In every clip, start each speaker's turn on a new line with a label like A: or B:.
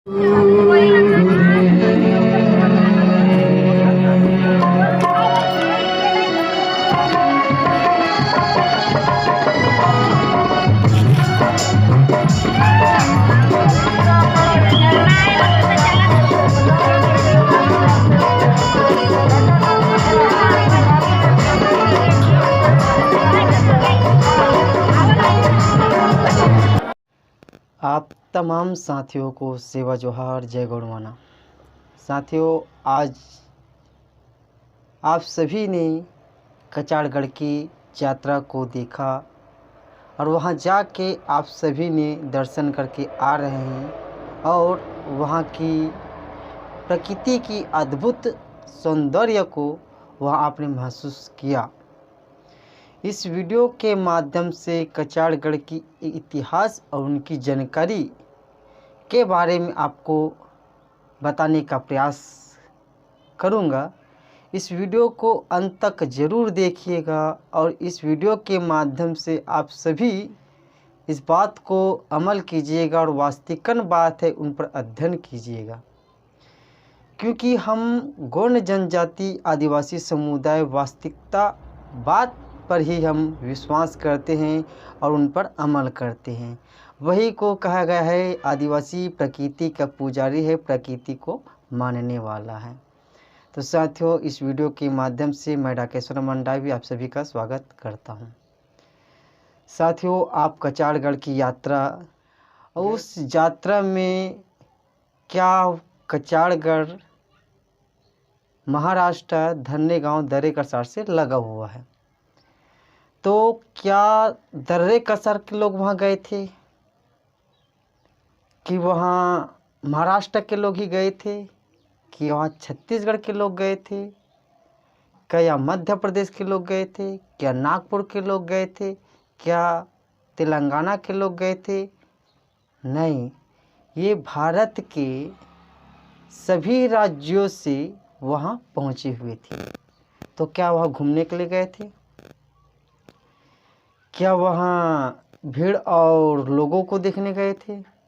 A: आप तमाम साथियों को सेवा जोहार, जय गौरवाना। साथियों, आज आप सभी ने कचाड़गढ़ की यात्रा को देखा और वहां जाके आप सभी ने दर्शन करके आ रहे हैं और वहां की प्रकृति की अद्भुत सौंदर्य को वहां आपने महसूस किया। इस वीडियो के माध्यम से कचाड़गढ़ की इतिहास और उनकी जानकारी के बारे में आपको बताने का प्रयास करूंगा। इस वीडियो को अंत तक ज़रूर देखिएगा और इस वीडियो के माध्यम से आप सभी इस बात को अमल कीजिएगा और वास्तविकन बात है उन पर अध्ययन कीजिएगा, क्योंकि हम गौड़ जनजाति आदिवासी समुदाय वास्तविकता बात पर ही हम विश्वास करते हैं और उन पर अमल करते हैं। वही को कहा गया है, आदिवासी प्रकृति का पुजारी है, प्रकृति को मानने वाला है। तो साथियों, इस वीडियो के माध्यम से मैं डाकेश्वर मंडावी भी आप सभी का स्वागत करता हूं। साथियों, आप कचाड़गढ़ की यात्रा और उस यात्रा में क्या कचाड़गढ़ महाराष्ट्र धन्ने गांव दर्रे कसार से लगा हुआ है, तो क्या दर्रे कसार के लोग वहाँ गए थे कि वहाँ महाराष्ट्र के लोग ही गए थे कि वहाँ छत्तीसगढ़ के लोग गए थे, क्या मध्य प्रदेश के लोग गए थे, क्या नागपुर के लोग गए थे, क्या तेलंगाना के लोग गए थे? नहीं, ये भारत के सभी राज्यों से वहाँ पहुँचे हुए थे। तो क्या वहाँ घूमने के लिए गए थे? क्या वहाँ भीड़ और लोगों को देखने गए थे?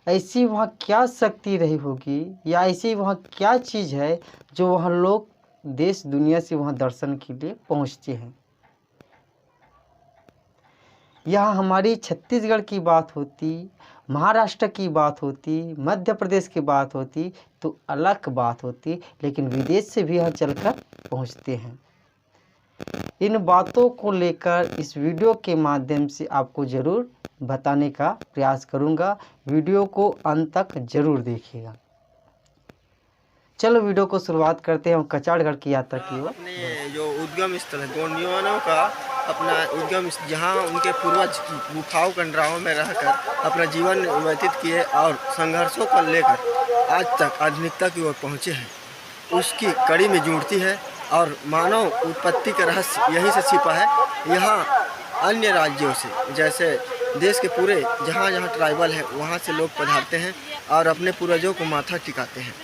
A: ऐसी वहाँ क्या शक्ति रही होगी या ऐसी वहाँ क्या चीज़ है जो वहाँ लोग देश दुनिया से वहाँ दर्शन के लिए पहुँचते हैं? यहाँ हमारी छत्तीसगढ़ की बात होती, महाराष्ट्र की बात होती, मध्य प्रदेश की बात होती तो अलग बात होती, लेकिन विदेश से भी यहाँ चलकर पहुँचते हैं। इन बातों को लेकर इस वीडियो के माध्यम से आपको ज़रूर बताने का प्रयास करूंगा। वीडियो को अंत तक ज़रूर देखिएगा। चलो वीडियो को शुरुआत करते हैं कचाड़गढ़ की यात्रा की ओर।
B: अपने जो उद्गम स्थल है गोंडवानों का अपना उद्गम, जहाँ उनके पूर्वज गुफाओं कंडराओं में रहकर अपना जीवन व्यतीत किए और संघर्षों को लेकर आज तक आधुनिकता की ओर पहुँचे हैं, उसकी कड़ी में जुड़ती है। और मानव उत्पत्ति का रहस्य यहीं से छिपा है। यहाँ अन्य राज्यों से, जैसे देश के पूरे जहाँ जहाँ ट्राइबल है वहाँ से लोग पधारते हैं और अपने पूर्वजों को माथा टिकाते हैं।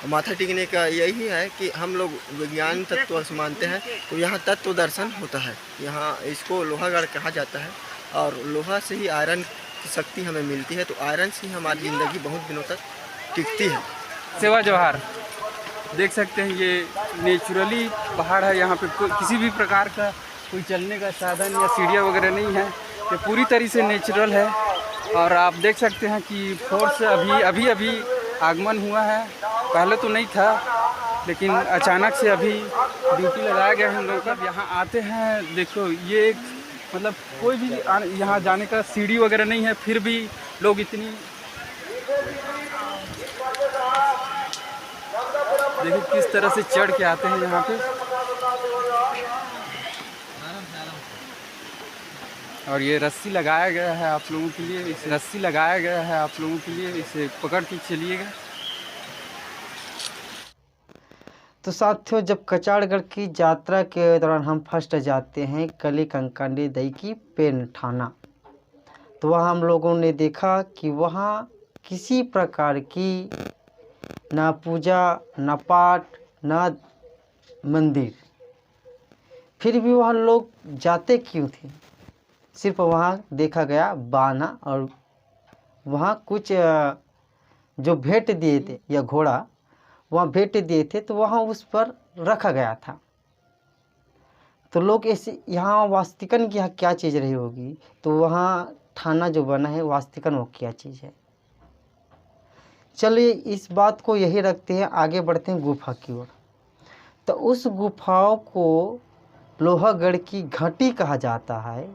B: माथा टिकने का यही है कि हम लोग विज्ञान तत्व से मानते हैं, तो यहाँ तत्व दर्शन होता है। यहाँ इसको लोहागढ़ कहा जाता है और लोहा से ही आयरन की शक्ति हमें मिलती है, तो आयरन से ही हमारी ज़िंदगी बहुत दिनों तक टिकती है।
C: सेवा जोहार। देख सकते हैं ये नेचुरली पहाड़ है, यहाँ पे किसी भी प्रकार का कोई चलने का साधन या सीढ़ियाँ वगैरह नहीं है, ये पूरी तरह से नेचुरल है। और आप देख सकते हैं कि फोर्स अभी आगमन हुआ है, पहले तो नहीं था, लेकिन अचानक से अभी ड्यूटी लगाया गया है हम लोग का। यहाँ आते हैं, देखो ये एक मतलब कोई भी यहाँ जाने का सीढ़ी वगैरह नहीं है, फिर भी लोग इतनी देखिए किस तरह से चढ़ के आते हैं यहाँ पे। और ये रस्सी लगाया गया है आप लोगों के लिए, इस रस्सी लगाया गया है आप लोगों के लिए, इसे पकड़ के चलिएगा।
A: तो साथियों, जब कचाड़गढ़ की यात्रा के दौरान हम फर्स्ट जाते हैं कली कंकांडी दई की पेन ठाना, तो वहाँ हम लोगों ने देखा कि वहाँ किसी प्रकार की ना पूजा, ना पाठ, ना मंदिर, फिर भी वहाँ लोग जाते क्यों थे? सिर्फ वहाँ देखा गया बाना और वहाँ कुछ जो भेंट दिए थे या घोड़ा वहाँ भेंट दिए थे, तो वहाँ उस पर रखा गया था। तो लोग ऐसे यहाँ वास्तविकन की यहाँ क्या चीज़ रही होगी, तो वहाँ थाना जो बना है वास्तविकन वो क्या चीज़ है। चलिए इस बात को यही रखते हैं, आगे बढ़ते हैं गुफा की ओर। तो उस गुफाओं को लोहागढ़ की घाटी कहा जाता है।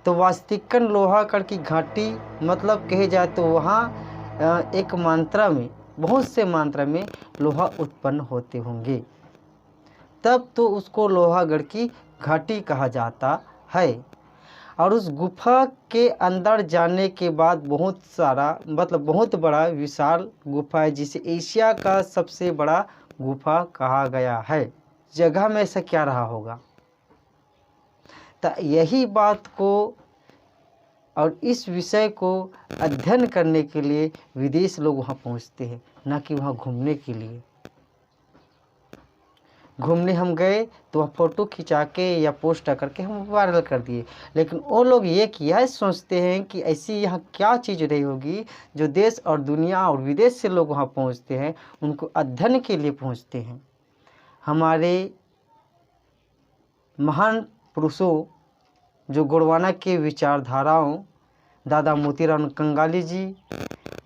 A: तो वास्तविकन लोहागढ़ की घाटी मतलब कहे जाए तो वहाँ एक मात्रा में, बहुत से मात्रा में लोहा उत्पन्न होते होंगे, तब तो उसको लोहागढ़ की घाटी कहा जाता है। और उस गुफा के अंदर जाने के बाद बहुत सारा मतलब बहुत बड़ा विशाल गुफा है, जिसे एशिया का सबसे बड़ा गुफा कहा गया है। जगह में ऐसा क्या रहा होगा। तो यही बात को और इस विषय को अध्ययन करने के लिए विदेश लोग वहाँ पहुँचते हैं, ना कि वहाँ घूमने के लिए। घूमने हम गए तो वह फ़ोटो खिंचा के या पोस्ट करके हम वायरल कर दिए, लेकिन वो लोग ये किया है, सोचते हैं कि ऐसी यहाँ क्या चीज़ रही होगी जो देश और दुनिया और विदेश से लोग वहाँ पहुँचते हैं, उनको अध्ययन के लिए पहुँचते हैं। हमारे महान पुरुषों जो गोंडवाना के विचारधाराओं, दादा मोतीराम कंगाली जी,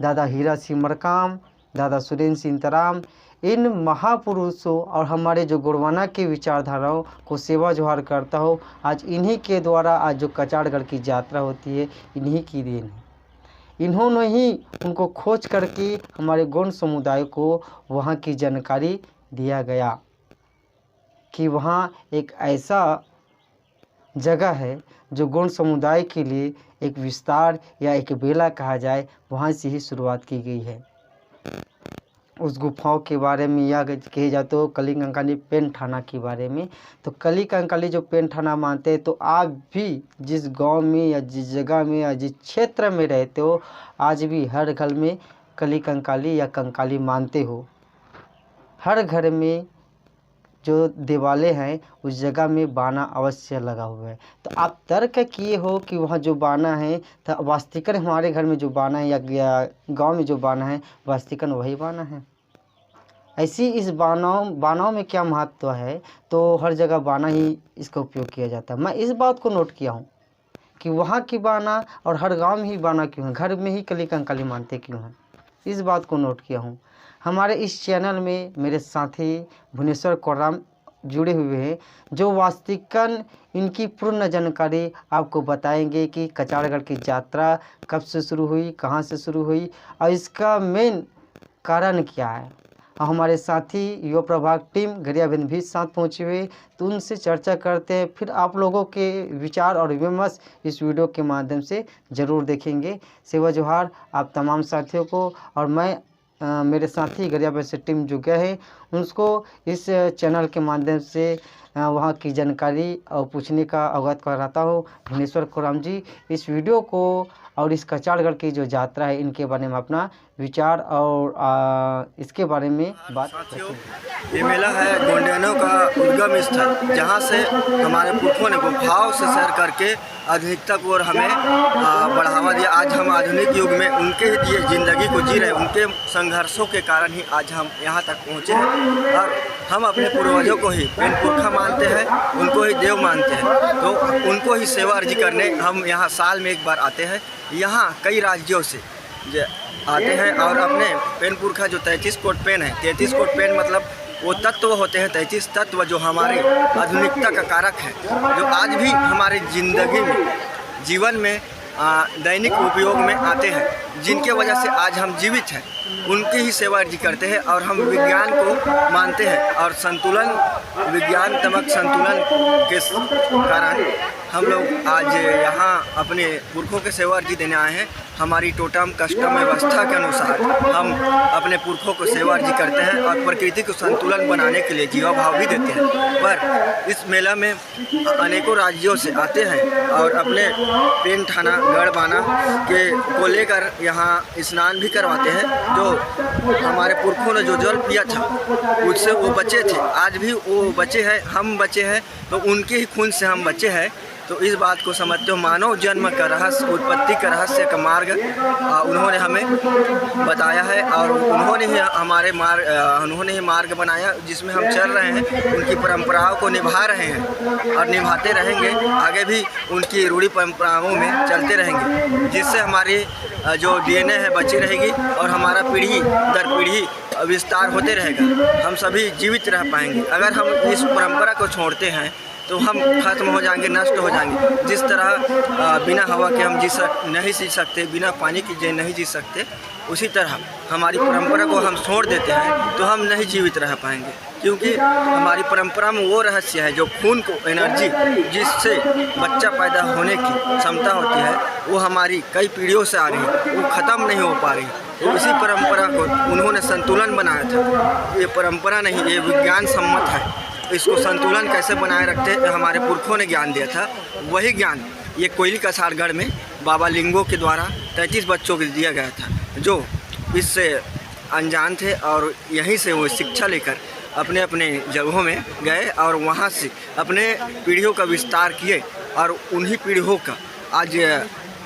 A: दादा हीरा सिंह मरकाम, दादा सुरेंद्र सिंह इंतराम, इन महापुरुषों और हमारे जो गोंडवाना की विचारधाराओं को सेवा जोहार करता हो, आज इन्हीं के द्वारा आज जो कचाड़गढ़ की यात्रा होती है, इन्हीं की देन है। इन्होंने ही उनको खोज करके हमारे गोंड समुदाय को वहाँ की जानकारी दिया गया कि वहाँ एक ऐसा जगह है जो गोंड समुदाय के लिए एक विस्तार या एक बेला कहा जाए, वहाँ से ही शुरुआत की गई है। उस गुफाओं के बारे में या कहे जाए तो कली कंकाली पेन थाना के बारे में, तो कली कंकाली जो पेन थाना मानते हैं, तो आप भी जिस गांव में या जिस जगह में या जिस क्षेत्र में रहते हो, आज भी हर घर में कली कंकाली या कंकाली मानते हो। हर घर में जो दिवाले हैं उस जगह में बाना अवश्य लगा हुआ है। तो आप तर्क किए हो कि वहाँ जो बाना है, तो वास्तविकन हमारे घर में जो बाना है या गांव में जो बाना है, वास्तविकन वही बाना है। ऐसी इस बानाओं में क्या महत्व है, तो हर जगह बाना ही इसका उपयोग किया जाता है। मैं इस बात को नोट किया हूँ कि वहाँ की बाना और हर गांव में ही बाना क्यों है, घर में ही कली कंकाली मानते क्यों हैं, इस बात को नोट किया हूँ। हमारे इस चैनल में मेरे साथी भुवनेश्वर कोराम जुड़े हुए हैं, जो वास्तविकन इनकी पूर्ण जानकारी आपको बताएंगे कि कचाड़गढ़ की यात्रा कब से शुरू हुई, कहाँ से शुरू हुई और इसका मेन कारण क्या है। हमारे साथी युवा प्रभाग टीम गरियाबेन भी साथ पहुँचे हुए, तो उनसे चर्चा करते हैं। फिर आप लोगों के विचार और विमर्श इस वीडियो के माध्यम से ज़रूर देखेंगे। सेवा जोहार आप तमाम साथियों को, और मैं मेरे साथी गरियाबेन से टीम जो गए हैं उसको इस चैनल के माध्यम से वहाँ की जानकारी और पूछने का अवगत कराता हूँ। भुवनेश्वर कोराम जी इस वीडियो को और इस कचाड़गढ़ की जो यात्रा है इनके बारे में अपना विचार और इसके बारे में बात करेंगे।
B: ये मेला है गोंडियानों का उद्गम स्थल, जहाँ से हमारे पुरखों ने गुफाओं से सैर करके आधुनिकता को और हमें बढ़ावा दिया। आज हम आधुनिक युग में उनके ही दिए जिंदगी को जी रहे, उनके संघर्षों के कारण ही आज हम यहाँ तक पहुँचे हैं। और हम अपने पूर्वजों को ही पेन पुरखा मानते हैं, उनको ही देव मानते हैं, तो उनको ही सेवा अर्जी करने हम यहाँ साल में एक बार आते हैं। यहाँ कई राज्यों से आते हैं और अपने पेन पुरखा जो 33 कोट पेन है, 33 कोट पेन मतलब वो तत्व होते हैं, 33 तत्व जो हमारे आधुनिकता का कारक है, जो आज भी हमारे ज़िंदगी में जीवन में दैनिक उपयोग में आते हैं, जिनके वजह से आज हम जीवित हैं, उनकी ही सेवा अर्जी करते हैं। और हम विज्ञान को मानते हैं और संतुलन, विज्ञानात्मक संतुलन के कारण हम लोग आज यहाँ अपने पुरखों के सेवा अर्जी देने आए हैं। हमारी टोटम कस्टम व्यवस्था के अनुसार हम अपने पुरखों को सेवा अर्जी करते हैं और प्रकृति को संतुलन बनाने के लिए जीवा भाव भी देते हैं। पर इस मेला में अनेकों राज्यों से आते हैं और अपने पेन थाना गढ़बाना के को लेकर यहाँ स्नान भी करवाते हैं। जो हमारे पुरखों ने जो जल पिया था उससे वो बचे थे, आज भी वो बचे हैं, हम बचे हैं, तो उनके ही खून से हम बचे हैं। तो इस बात को समझते हो मानव जन्म का रहस्य, उत्पत्ति का रहस्य का मार्ग उन्होंने हमें बताया है और उन्होंने ही मार्ग बनाया जिसमें हम चल रहे हैं। उनकी परंपराओं को निभा रहे हैं और निभाते रहेंगे, आगे भी उनकी रूढ़ी परंपराओं में चलते रहेंगे, जिससे हमारी जो DNA है बची रहेगी और हमारा पीढ़ी दर पीढ़ी विस्तार होते रहेगा। हम सभी जीवित रह पाएंगे। अगर हम इस परंपरा को छोड़ते हैं तो हम खत्म हो जाएंगे, नष्ट हो जाएंगे। जिस तरह बिना हवा के हम नहीं जी सकते, बिना पानी के नहीं जी सकते, उसी तरह हमारी परंपरा को हम छोड़ देते हैं तो हम नहीं जीवित रह पाएंगे, क्योंकि हमारी परंपरा में वो रहस्य है जो खून को एनर्जी जिससे बच्चा पैदा होने की क्षमता होती है वो हमारी कई पीढ़ियों से आ रही है, वो ख़त्म नहीं हो पा रही। तो इसी परंपरा को उन्होंने संतुलन बनाया था। ये परंपरा नहीं, ये विज्ञान सम्मत है। इसको संतुलन कैसे बनाए रखते हैं हमारे पुरखों ने ज्ञान दिया था। वही ज्ञान ये कोयली कसारगढ़ में बाबा लिंगो के द्वारा 33 बच्चों को दिया गया था जो इससे अनजान थे और यहीं से वो शिक्षा लेकर अपने अपने जगहों में गए और वहाँ से अपने पीढ़ियों का विस्तार किए और उन्हीं पीढ़ियों का आज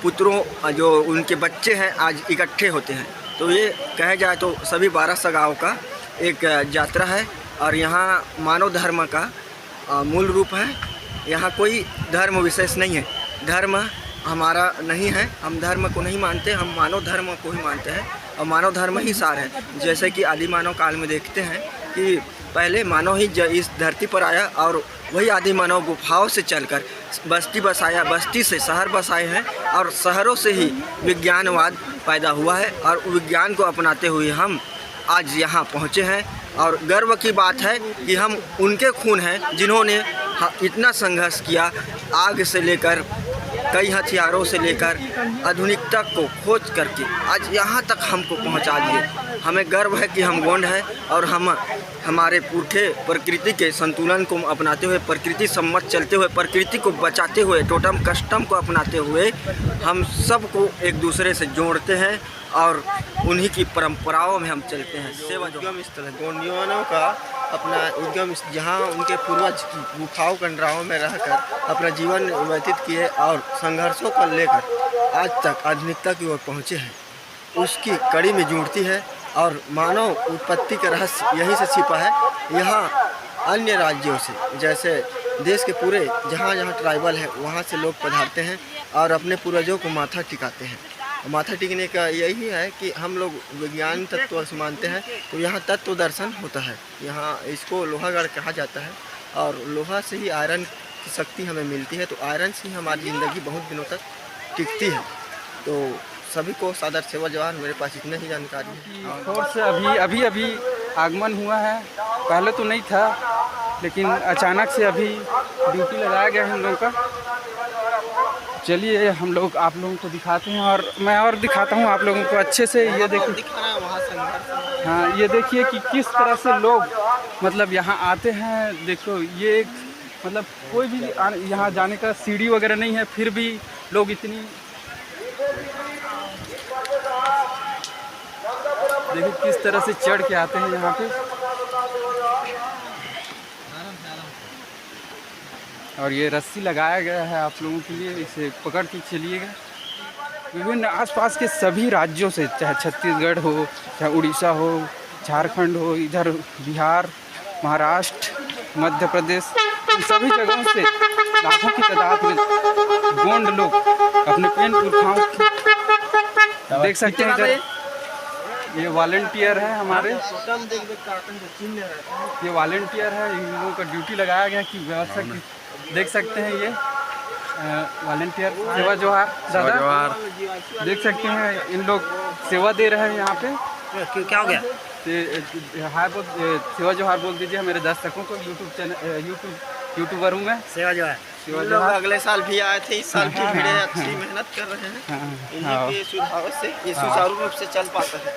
B: पुत्रों जो उनके बच्चे हैं आज इकट्ठे होते हैं। तो ये कहे जाए तो सभी 1200 गाँव का एक यात्रा है और यहाँ मानव धर्म का मूल रूप है। यहाँ कोई धर्म विशेष नहीं है, धर्म हमारा नहीं है, हम धर्म को नहीं मानते, हम मानव धर्म को ही मानते हैं और मानव धर्म ही सार है। जैसे कि आदि मानव काल में देखते हैं कि पहले मानव ही इस धरती पर आया और वही आदि मानव गुफाओं से चलकर बस्ती बसाया, बस्ती से शहर बसाए हैं और शहरों से ही विज्ञानवाद पैदा हुआ है और विज्ञान को अपनाते हुए हम आज यहाँ पहुँचे हैं। और गर्व की बात है कि हम उनके खून हैं जिन्होंने इतना संघर्ष किया, आग से लेकर कई हथियारों से लेकर आधुनिकता को खोज करके आज यहाँ तक हमको पहुँचा दिए। हमें गर्व है कि हम गोंड हैं और हमारे पुरखे प्रकृति के संतुलन को अपनाते हुए, प्रकृति सम्मत चलते हुए, प्रकृति को बचाते हुए, टोटम कस्टम को अपनाते हुए हम सबको एक दूसरे से जोड़ते हैं और उन्हीं की परंपराओं में हम चलते हैं। सेवा उद्गम स्थल है गोंडियानों का, अपना उद्गम जहाँ उनके पूर्वज की गुफाओं कंडराओं में रहकर अपना जीवन व्यतीत किए और संघर्षों को लेकर आज तक आधुनिकता की ओर पहुँचे हैं, उसकी कड़ी में जुड़ती है। और मानव उत्पत्ति का रहस्य यहीं से छिपा है। यहाँ अन्य राज्यों से, जैसे देश के पूरे जहाँ जहाँ ट्राइबल है वहाँ से लोग पधारते हैं और अपने पूर्वजों को माथा टिकाते हैं। माथा टिकने का यही है कि हम लोग विज्ञान तत्व से मानते हैं, तो यहाँ तत्व दर्शन होता है। यहाँ इसको लोहागढ़ कहा जाता है और लोहा से ही आयरन की शक्ति हमें मिलती है, तो आयरन से ही हमारी ज़िंदगी बहुत दिनों तक टिकती है। तो सभी को सादर सेवा जवान, मेरे पास इतनी ही जानकारी है।
C: और से अभी आगमन हुआ है, पहले तो नहीं था लेकिन अचानक से अभी ड्यूटी लगाया गया है हम लोगों का। चलिए हम लोग आप लोगों को दिखाते हैं और मैं और दिखाता हूँ आप लोगों को अच्छे से। ये देखिए, हाँ ये देखिए कि किस तरह से लोग मतलब यहाँ आते हैं। देखो ये एक मतलब कोई भी यहाँ जाने का सीढ़ी वगैरह नहीं है, फिर भी लोग इतनी देखिए किस तरह से चढ़ के आते हैं यहाँ पे। और ये रस्सी लगाया गया है आप लोगों के लिए, इसे पकड़ के चलिएगा। विभिन्न आसपास के सभी राज्यों से, चाहे छत्तीसगढ़ हो, चाहे उड़ीसा हो, झारखंड हो, इधर बिहार, महाराष्ट्र, मध्य प्रदेश, इन सभी जगहों से लाखों की तादाद में गोंड लोग अपने पेन पुरखाओं देख सकते हैं। इधर ये वॉलंटियर है हमारे, ये वॉलंटियर है, इन लोगों का ड्यूटी लगाया गया कि व्यवस्था की देख सकते हैं। ये वॉलंटियर सेवा जोहार दादा, देख सकते हैं इन लोग सेवा दे रहे हैं यहाँ पे।
B: क्या हो गया?
C: हाय बोल, सेवा जोहार बोल दीजिए मेरे दर्शकों को। यूट्यूबर हूँ मैं।
B: सेवा जोहार। लोग अगले साल भी आए थे, इस साल की भीड़ अच्छी मेहनत कर रहे हैं। इन्हीं के सुझाव से ये सुचारू रूप से चल पाता है।